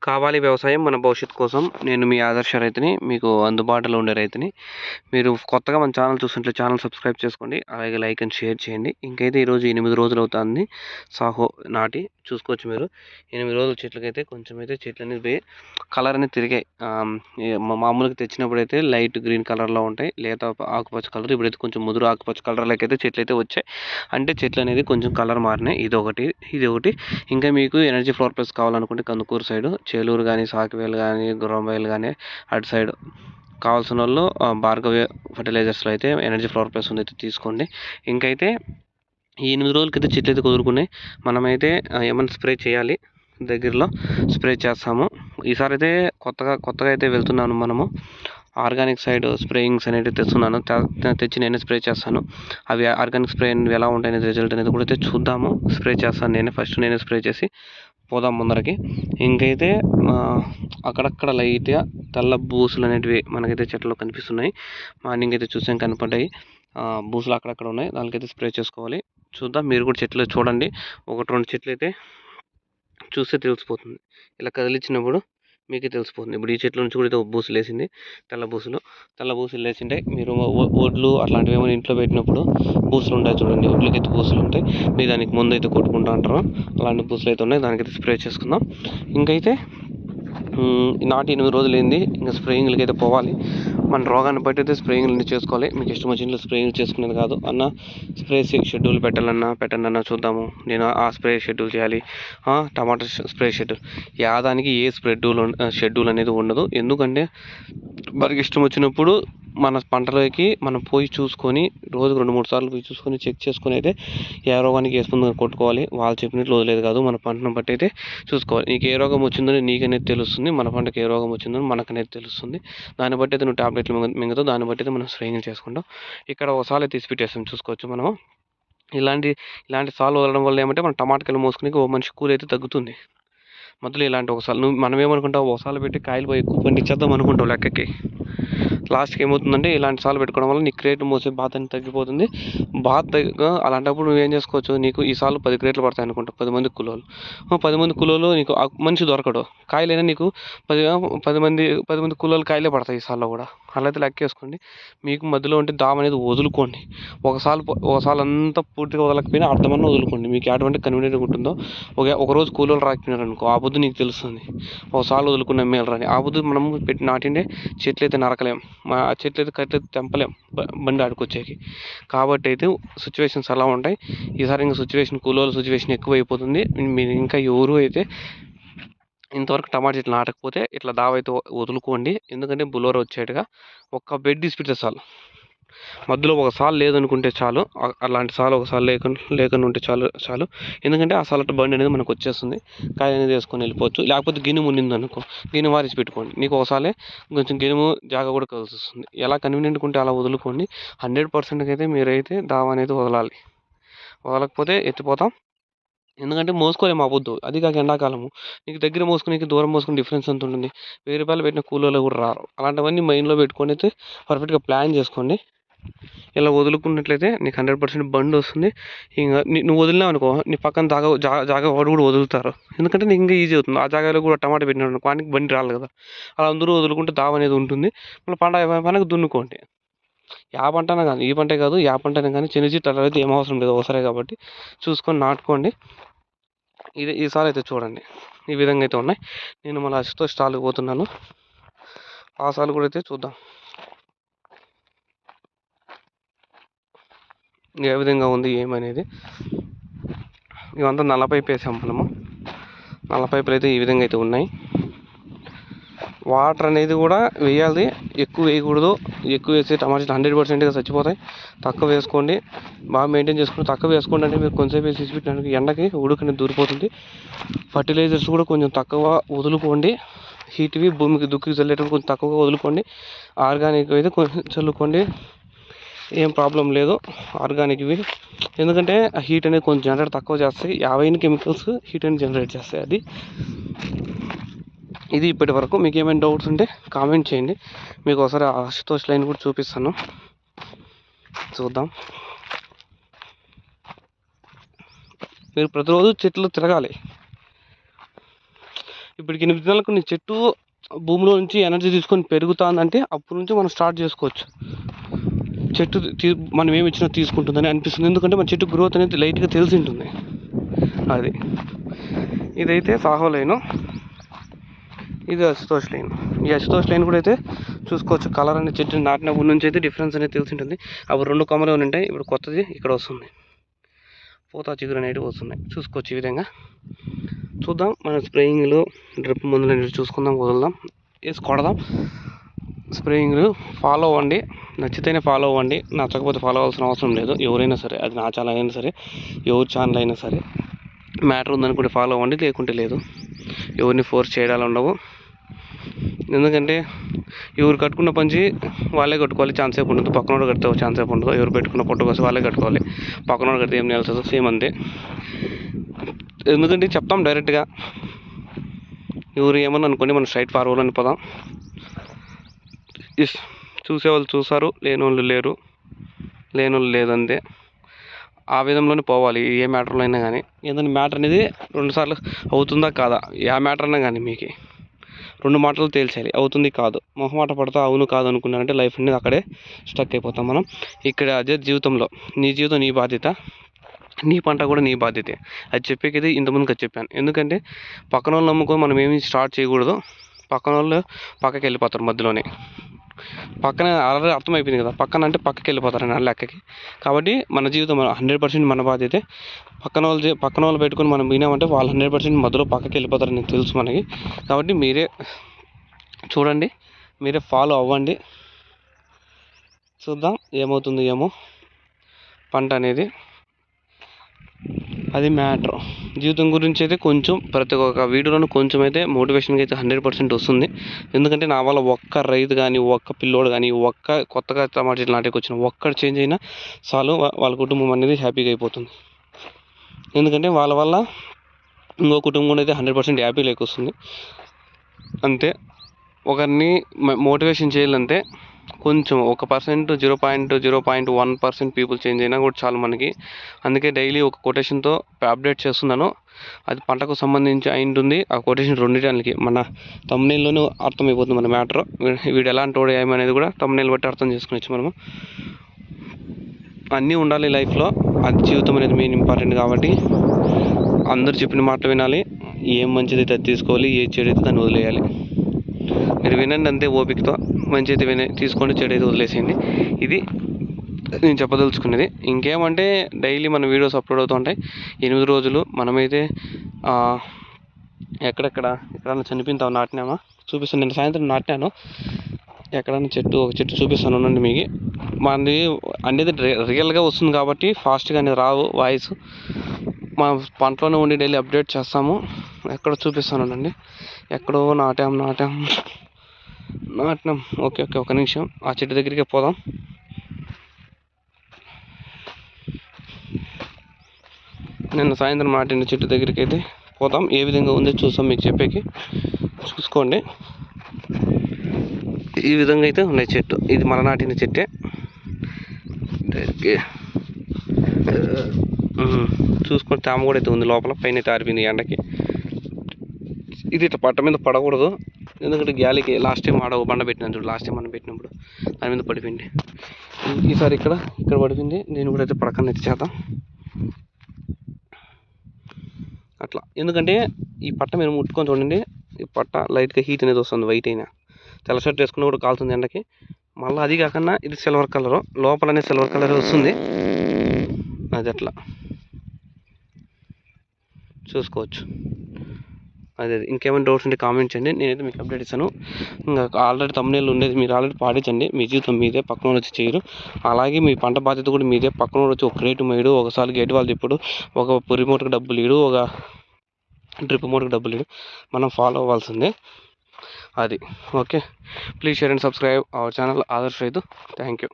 కావాలి వ్యవసాయం మన భవిష్యత్తు కోసం. నేను మీ ఆదర్శ రైతుని. మీకు అందుబాటులో ఉండే రైతుని. మీరు కొత్తగా మన ఛానల్ చూస్తుంటే ఛానల్ సబ్స్క్రైబ్ చేసుకోండి. అలాగే లైక్ అండ్ షేర్ చేయండి. ఇంకైతే ఈరోజు 8 రోజులు అవుతుంది సాహో నాటి. చూసుకోవచ్చు మీరు. 8 రోజుల చెట్లకైతే కొంచెం అయితే చెట్లు అనేది పోయి కలర్ అనేది తిరిగాయి. మామూలుగా తెచ్చినప్పుడైతే లైట్ గ్రీన్ కలర్లో ఉంటాయి, లేత ఆకుపచ్చ కలర్. ఇప్పుడైతే కొంచెం ముదురు ఆకుపచ్చ కలర్లోకి అయితే చెట్లు అయితే వచ్చాయి. అంటే చెట్లు అనేది కొంచెం కలర్ మారినాయి. ఇది ఒకటి. ఇంకా మీకు ఎనర్జీ ఫ్లవర్ ప్లస్ కావాలనుకుంటే కందుకూరు సైడు, చేలూరు కానీ, సాకివేలు కానీ, గుర్రంబయలు కానీ అటు సైడ్ కావాల్సిన వాళ్ళు భార్గవి ఫర్టిలైజర్స్లో అయితే ఎనర్జీ ఫ్లవర్ ప్లస్ ఉంది, అయితే తీసుకోండి. ఇంకైతే ఈ 8 రోజులకైతే చెట్లు అయితే కుదురుకున్నాయి. మనమైతే ఏమైనా స్ప్రే చేయాలి, దగ్గరలో స్ప్రే చేస్తాము. ఈసారి అయితే కొత్తగా అయితే వెళ్తున్నాను. మనము ఆర్గానిక్ సైడ్ స్ప్రేయింగ్స్ అనేవి తెస్తున్నాను. తెచ్చి నేనే స్ప్రే చేస్తాను. అవి ఆర్గానిక్ స్ప్రే ఎలా ఉంటాయనేది రిజల్ట్ అనేది కూడా అయితే చూద్దాము. స్ప్రే చేస్తాను ఫస్ట్ నేనే స్ప్రే చేసి పోదాం ముందరకి. ఇంకైతే అక్కడక్కడ లైట్గా తెల్ల బూసులు అనేటివి మనకైతే చెట్లు కనిపిస్తున్నాయి. మార్నింగ్ అయితే చూసాం, కనపడ్డాయి. బూసులు అక్కడక్కడ ఉన్నాయి, దానికైతే స్ప్రే చేసుకోవాలి. చూద్దాం, మీరు కూడా చెట్లు చూడండి. 1-2 చెట్లు అయితే చూస్తే తెలిసిపోతుంది. ఇలా కదిలించినప్పుడు మీకే తెలిసిపోతుంది. ఇప్పుడు ఈ చెట్ల నుంచి కూడా అయితే బూసులు వేసింది, తెల్ల బూసులు వేసింటాయి. మీరు ఒడ్లు అట్లాంటివి ఏమైనా ఇంట్లో పెట్టినప్పుడు బూసులు ఉంటాయి చూడండి, ఒడ్లకైతే బూసులు ఉంటాయి. మీరు దానికి ముందు అయితే కొట్టుకుంటూ అంటారు, అలాంటి బూసులు అయితే ఉన్నాయి. దానికైతే స్ప్రే చేసుకుందాం. ఇంకైతే నాటి 8 రోజులు అయింది. ఇంకా స్ప్రేయింగ్లకి అయితే పోవాలి. మన రోగాన్ని బట్టి అయితే స్ప్రేయింగ్లు చేసుకోవాలి. మీకు ఇష్టం వచ్చిన స్ప్రేయింగ్ చేసుకునేది కాదు అన్న. స్ప్రే షెడ్యూల్ పెట్టండి చూద్దాము. నేను ఆ స్ప్రే షెడ్యూల్ చేయాలి, టమాటా స్ప్రే షెడ్యూల్. యాదానికి ఏ షెడ్యూల్ అనేది ఉండదు. ఎందుకంటే మనకి ఇష్టం వచ్చినప్పుడు మన పంటలోకి మనం పోయి చూసుకొని, రోజుకు 2-3 సార్లు పోయి చూసుకొని చెక్ చేసుకొని అయితే ఏ రోగానికి వేసుకుందని కొట్టుకోవాలి. వాళ్ళు చెప్పినట్లు వదిలేదు కాదు. మన పంటను బట్టి అయితే చూసుకోవాలి. నీకు ఏ రోగం వచ్చిందని నీకనేది తెలుస్తుంది, మన పంటకు ఏ రోగం వచ్చిందని మనకనేది తెలుస్తుంది. దాన్ని బట్టి అయితే నువ్వు టాబ్లెట్లు మింగుతావు, దాన్ని బట్టి అయితే మనం స్ప్రేయింగ్ చేసుకుంటాం. ఇక్కడ ఒకసారి తీసి పెట్టేస్తాం, చూసుకోవచ్చు మనము. ఇలాంటి సార్లు వదలడం వల్ల ఏమంటే మన టమాటాకాయలు మోసుకుని ఓ మనిషి కూలి అయితే తగ్గుతుంది. మొదలు ఇలాంటి ఒకసారి మనం ఏమనుకుంటావు, ఒకసారి పెట్టి కాయలు పోయి ఎక్కువ పండించేద్దాం అనుకుంటావు లెక్కకి. లాస్ట్కి ఏమవుతుందంటే ఇలాంటి సార్లు పెట్టుకోవడం వల్ల నీ క్రేట్ మోసే బాధ అనేది తగ్గిపోతుంది. అలాంటప్పుడు నువ్వేం చేసుకోవచ్చు, నీకు ఈ సార్లు 10 క్రేట్లు పడతాయి అనుకుంటావు. 10 మంది కూలోళ్ళు, 10 మంది కూలోళ్ళు నీకు మనిషి దొరకడు. కాయలైనా నీకు 10 మంది కూలోళ్ళు కాయలే పడతాయి ఈ సార్లు కూడా. అలా అయితే లెక్కేసుకోండి. మీకు మధ్యలో ఉంటే దామ్ అనేది వదులుకోండి. ఒకసారి అంతా పూర్తిగా వదలకపోయినా అర్థమన్నా వదులుకోండి. మీకు ఎటువంటి కన్వీనియంట్గా ఉంటుందో. ఒకరోజు కూలోళ్ళు రాకపోయినారు అనుకో, ఆ పొద్దు నీకు తెలుస్తుంది ఒకసారి వదులుకున్న మేలు రాని. ఆ పొద్దు మనం పెట్టి నాటిండే చెట్లు అయితే నరకలేం, ఆ చెట్లు అయితే కట్టి తెంపలేం బండి ఆడుకొచ్చేకి. కాబట్టి అయితే సిచ్యువేషన్స్ అలా ఉంటాయి. ఈసారి ఇంకా కూలోళ్ళ సిచ్యువేషన్ ఎక్కువ అయిపోతుంది. మీరు ఇంకా ఎవరు అయితే ఇంతవరకు టమాటా చెట్లు నాటకపోతే ఇట్లా దావైతే వదులుకోండి. ఎందుకంటే బులోరా వచ్చేట్టుగా ఒక్క బెడ్ ఇసిపెడితే చాలు. మధ్యలో ఒక సాలు లేదనుకుంటే చాలు, అలాంటి సాలు ఒకసారి లేకుండా ఉంటే చాలు. ఎందుకంటే ఆ సాలట బండి అనేది మనకు వచ్చేస్తుంది. కాయ అనేది వేసుకొని వెళ్ళిపోవచ్చు. లేకపోతే గినుము ఉన్నింది అనుకో, గినుము వారిసి పెట్టుకోండి. నీకు ఒకసారి కొంచెం గినుము జాగా కూడా కలిసి వస్తుంది. ఎలా కన్వీనియంట్గా ఉంటే అలా వదులుకోండి. 100% అయితే మీరైతే దావ అనేది వదలాలి. వదలకపోతే ఎత్తిపోతాం. ఎందుకంటే మోసుకోలేము ఆ పొద్దు. అది కాక ఎండాకాలము. నీకు దగ్గర మోసుకుని దూరం మోసుకుని డిఫరెన్స్ ఎంత ఉంటుంది. 1000 రూపాయలు పెట్టిన కూలీలు కూడా రారు. అలాంటివన్నీ మైండ్లో పెట్టుకొని అయితే పర్ఫెక్ట్గా ప్లాన్ చేసుకోండి. ఇలా వదులుకున్నట్లయితే నీకు 100% బండి వస్తుంది. ఇంకా నువ్వు వదిలినావు అనుకో, నీ పక్కన జాగా వాడు కూడా వదులుతారు. ఎందుకంటే నీకు ఇంకా ఈజీ అవుతుంది. ఆ జాగాలో కూడా టమాటా పెట్టినాడు అనుకో, వానికి బండి రాలి కదా. అలా అందరూ వదులుకుంటే దావ అనేది ఉంటుంది. మళ్ళీ పంటకు దున్నుకోండి. పంట అయినా కానీ, ఈ పంటే కాదు, పంట అయినా కానీ చిన్న చిట్టాలు అయితే ఏం అవసరం లేదు, అవసరమే కాబట్టి చూసుకొని నాటుకోండి. ఈసారి అయితే చూడండి, ఈ విధంగా అయితే ఉన్నాయి. నేను మళ్ళీ అసితో స్టాల్కి పోతున్నాను. ఆ సార్లు కూడా అయితే చూద్దాం ఏ విధంగా ఉంది ఏమనేది. ఇవంతా నల్ల పైపు వేసాం మనము. నల్ల పైపులు అయితే ఈ విధంగా అయితే ఉన్నాయి. వాటర్ అనేది కూడా వేయాలి, ఎక్కువ వేయకూడదు. ఎక్కువ వేస్తే టమాటాలు 100%గా చచ్చిపోతాయి. తక్కువ వేసుకోండి, బాగా మెయింటైన్ చేసుకుని తక్కువ వేసుకోండి. అంటే మీరు కొంచెంసేపు వేసి పెట్టినానికి ఎండకి ఉడుకనేది దూరిపోతుంది. ఫర్టిలైజర్స్ కూడా కొంచెం తక్కువ వదులుకోండి. హీట్వి భూమికి దుక్కి చల్లేటప్పుడు కొంచెం తక్కువగా వదులుకోండి. ఆర్గానిక్ అయితే కొంచెం చల్లుకోండి, ఏం ప్రాబ్లం లేదు ఆర్గానిక్వి. ఎందుకంటే ఆ హీట్ అనేది కొంచెం జనరేట్ తక్కువ చేస్తాయి. 50 కెమికల్స్ హీట్ అనేది జనరేట్ చేస్తాయి. ఇది ఇప్పటి వరకు. మీకు ఏమైనా డౌట్స్ ఉంటే కామెంట్ చేయండి. మీకు ఒకసారి అశుతోష్ లైన్ కూడా చూపిస్తాను, చూద్దాం. మీరు ప్రతిరోజు చెట్లు తిరగాలి. ఇప్పటికి 8 నెలలకు నీ చెట్టు భూమిలో నుంచి ఎనర్జీ తీసుకొని పెరుగుతుందంటే అప్పటి నుంచి మనం స్టార్ట్ చేసుకోవచ్చు. చెట్టు మనం ఏమి ఇచ్చినా తీసుకుంటుందని అనిపిస్తుంది. ఎందుకంటే మన చెట్టు గ్రోత్ అనేది లైట్గా తెలిసి ఉంటుంది. అది ఇదైతే సాహో లైను, ఇది అశుతోష్ లైన్. ఈ అశుతోష్ లైన్ కూడా అయితే చూసుకోవచ్చు. కలర్ అనేది చెట్టు నాటినప్పటి నుంచి అయితే డిఫరెన్స్ అనేది తెలిసి ఉంటుంది. అప్పుడు 2 కొమ్మలు ఉంటాయి, ఇప్పుడు కొత్తది ఇక్కడ వస్తుంది. పూత చిగురు అనేవి వస్తున్నాయి. చూసుకోవచ్చు ఈ విధంగా. చూద్దాం మన స్ప్రేయింగ్లు డ్రిప్ మందులు అనేవి చూసుకుందాం, వదులుదాం, వేసి కొడదాం. స్ప్రేయింగ్లు ఫాలో అవ్వండి, నచ్చితేనే ఫాలో అవ్వండి, నచ్చకపోతే ఫాలో అవ్వాల్సిన అవసరం లేదు. ఎవరైనా సరే, అది నా ఛానల్ అయినా సరే, ఎవరి ఛానల్ అయినా సరే, మ్యాటర్ ఉందనుకుంటే ఫాలో అవ్వండి, లేకుంటే లేదు. ఎవరిని ఫోర్స్ చేయడాలు ఉండవు. ఎందుకంటే ఎవరు కట్టుకున్న పంచి వాళ్ళే కట్టుకోవాలి, ఛాన్స్ సేపు ఉండదు. పక్కనోడు కడితే ఛాన్స్ సేపు ఉండదు. ఎవరు పెట్టుకున్న పొట్టు కోసం వాళ్ళే కట్టుకోవాలి. పక్కనోడు కడితే ఏం నిలుస్తుంది, సేమ్ అంతే. ఎందుకంటే చెప్తాం డైరెక్ట్గా, ఎవరు ఏమన్నా అనుకోండి, మనం స్ట్రైట్ ఫార్వర్డ్ అని పోదాం. చూసేవాళ్ళు చూసారు, లేనోళ్ళు లేరు, లేనోళ్ళు లేదంతే. ఆ విధంలోనే పోవాలి ఏ మ్యాటర్లో అయినా కానీ. ఏంటంటే మ్యాటర్ అనేది 2 సార్లు అవుతుందా కాదా, ఏ మ్యాటర్ అయినా కానీ మీకు 2 మాటలు తేల్చాలి, అవుతుంది కాదు. మొహమాట పడతా అవును కాదు అనుకున్నారంటే లైఫ్ అనేది అక్కడే స్టక్ అయిపోతాం మనం. ఇక్కడ అదే జీవితంలో నీ జీవితం నీ బాధ్యత, నీ పంట కూడా నీ బాధ్యతే. అది చెప్పేకైతే ఇంతకుముందుకు అది చెప్పాను. ఎందుకంటే పక్కన వాళ్ళు నమ్ముకొని మనం ఏమి స్టార్ట్ చేయకూడదు. పక్కన వాళ్ళు పక్కకి వెళ్ళిపోతారు మధ్యలోనే. పక్కన ఆల్రెడీ అర్థమైపోయింది కదా, పక్కన అంటే పక్కకి వెళ్ళిపోతారని ఆ లెక్కకి. కాబట్టి మన జీవితం 100% మన బాధ్యతే. పక్కన వాళ్ళు పెట్టుకొని మనం వినామంటే వాళ్ళు 100% మధ్యలో పక్కకి వెళ్ళిపోతారని తెలుసు మనకి. కాబట్టి మీరే చూడండి, మీరే ఫాలో అవ్వండి. చూద్దాం ఏమవుతుంది ఏమో పంట అనేది. అది మ్యాటర్. జీవితం గురించి అయితే కొంచెం ప్రతి ఒక్క వీడియోలోనూ కొంచెం అయితే మోటివేషన్గా అయితే 100% వస్తుంది. ఎందుకంటే నా వల్ల ఒక్క రైతు కానీ, ఒక్క పిల్లోడు కానీ, ఒక్క కొత్తగా టమాటా చెట్లు నాటేకి వచ్చిన ఒక్కడు చేంజ్ అయినా చాలు, వాళ్ళ కుటుంబం అనేది హ్యాపీగా అయిపోతుంది. ఎందుకంటే వాళ్ళ వల్ల ఇంకో కుటుంబం అయితే 100% హ్యాపీ లేక వస్తుంది. అంతే. ఒకరిని మోటివేషన్ చేయాలంటే కొంచెం 1%, 0.1% పీపుల్ చేంజ్ అయినా కూడా చాలు మనకి. అందుకే డైలీ ఒక కొటేషన్తో అప్డేట్ చేస్తున్నాను. అది పంటకు సంబంధించి అయి ఉంటుంది. ఆ కొటేషన్ 2 ఛానల్కి మన తమ్నైల్లోనూ అర్థమైపోతుంది మన మ్యాటర్. వీడు ఎలాంటి వాడు ఏమనేది కూడా తమ్నైల్ బట్టి అర్థం చేసుకునేచ్చు మనము. అన్నీ ఉండాలి లైఫ్లో, అది జీవితం అనేది మెయిన్ ఇంపార్టెంట్. కాబట్టి అందరు చెప్పిన మాటలు వినాలి. ఏం మంచిది అయితే అది తీసుకోవాలి, ఏ చెడు అయితే దాన్ని వదిలేయాలి. మీరు వినండి అంతే ఓపికతో. మంచి అయితే తీసుకోండి, చెడు అయితే వదిలేసేయండి. ఇది నేను చెప్పదలుచుకున్నది. ఇంకేమంటే డైలీ మన వీడియోస్ అప్లోడ్ అవుతూ ఉంటాయి. 8 రోజులు మనమైతే ఎక్కడెక్కడైనా చనిపోయిన నాటినామా చూపిస్తాను. నేను సాయంత్రం నాటినాను ఎక్కడైనా ఒక చెట్టు చూపిస్తాను ఉండండి మీకు. మనది అనేది రియల్గా వస్తుంది కాబట్టి ఫాస్ట్గా అనేది రావు వాయిస్. మన పంటలోనే ఉండి డైలీ అప్డేట్ చేస్తాము. ఎక్కడ చూపిస్తాను ఉండండి. ఎక్కడో నాటినాం. ఓకే ఒక నిమిషం, ఆ చెట్టు దగ్గరికి పోదాం. నిన్న సాయంత్రం నాటిన చెట్టు దగ్గరికి అయితే పోతాం. ఏ విధంగా ఉందో చూస్తాం, మీకు చెప్పేకి. చూసుకోండి, ఈ విధంగా అయితే ఉన్నాయి చెట్టు. ఇది మన నాటిన చెట్టే. చూసుకొని తేమ కూడా అయితే ఉంది లోపల, పైన అయితే ఆరిపోయింది ఎండకి. ఇది ఇట్లా పట్ట మీద పడకూడదు, ఎందుకంటే గాలికి లాస్ట్ టైం బండ పెట్టినాను చూడు, లాస్ట్ టైం మనం పెట్టినప్పుడు దాని మీద పడిపోయింది. ఈసారి ఇక్కడ పడిపోయింది. నేను కూడా అయితే పడకని అయితే చేద్దాం అట్లా. ఎందుకంటే ఈ పట్ట మీరు ముట్టుకొని చూడండి, ఈ పట్ట లైట్గా హీట్ అనేది వస్తుంది. వైట్ అయినా తెల్ల షర్ట్ వేసుకున్న కూడా కాలుతుంది ఎండకి. మళ్ళీ అది కాకుండా ఇది సిల్వర్ కలరు, లోపలనే సిల్వర్ కలర్ వస్తుంది. అది అట్లా చూసుకోవచ్చు. అదే ఇంకేమైనా డౌట్స్ ఉంటే కామెంట్ చేయండి, నేనైతే మీకు అప్డేట్ ఇస్తాను. ఇంకా ఆల్రెడీ తమ్నైల్ ఉండేది మీరు ఆల్రెడీ పాటించండి. మీ జీవితం మీదే, పక్కన వచ్చి చేయరు. అలాగే మీ పంట బాధ్యత కూడా మీదే. పక్కన వచ్చి ఒక రేటు మేడు, ఒకసారి గేట్ వాళ్ళు తిప్పుడు, ఒక రిమోట్కి డబ్బులు ఇడు, ఒక డ్రిప్ మోట్కి డబ్బులు ఇడు. మనం ఫాలో అవ్వాల్సిందే అది. Okay, please share and subscribe our channel Adarsh Rythu. Thank you.